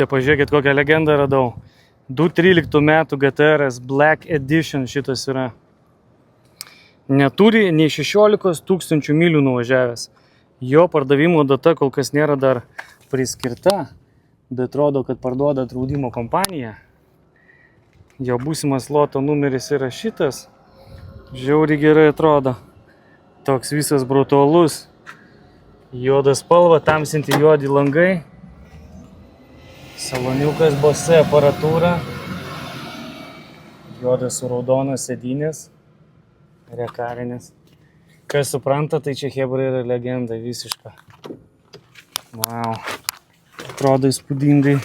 Pažiūrėkit, kokią legendą radau. 2013 metų GTRS Black Edition šitas yra. Neturi nei 16 tūkstančių mylių nuvažiavęs. Jo pardavimo data kol kas nėra dar priskirta, bet rodo, kad parduoda draudimo kompanija. Jo būsimas loto numeris yra šitas. Žiauriai gerai atrodo. Toks visas brutalus. Juoda spalva, tamsinti juodi langai. Saloniukas Bose aparatūra. Juodas su raudonas sėdynės. Rekarinės. Kas supranta, tai čia chebra yra legenda visiška. Wow. Atrodo įspūdingai.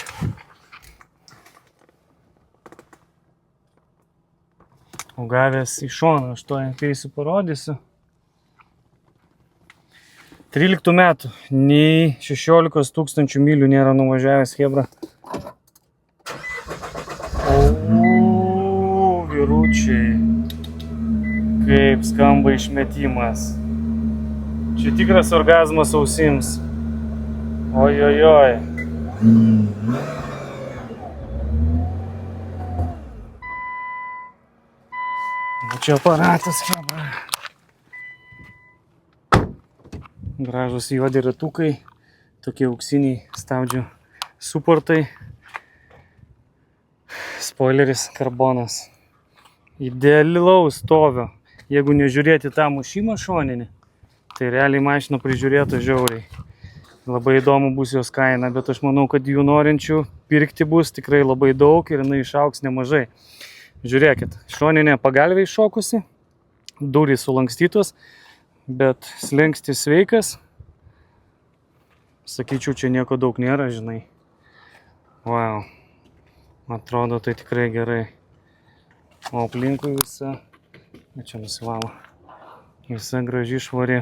O gavęs į šoną, aš to ateisiu parodysiu. 13 metų, nei 16 tūkstančių mylių nėra nuvažiavęs chebra. O, vyručiai. Kaip skamba išmetimas. Čia tikras orgazmas ausims. Ojojoj. Čia aparatas chebra. Gražus juodi ratukai, tokie auksiniai stabdžių suportai, spoileris karbonas. Idealaus stovio. Jeigu nežiūrėti tą mušimą šoninį, tai realiai mašina prižiūrėta žiauriai. Labai įdomu bus jos kaina, bet aš manau, kad jų norinčių pirkti bus tikrai labai daug ir jinai išaugs nemažai. Žiūrėkit, šoninė pagalvė iššokusi, durys sulankstytos, bet slengstis sveikas. Sakyčiau, čia nieko daug nėra, žinai. Wow. Atrodo, tai tikrai gerai. O aplinkui visa, čia nusivalo, visa graži švari.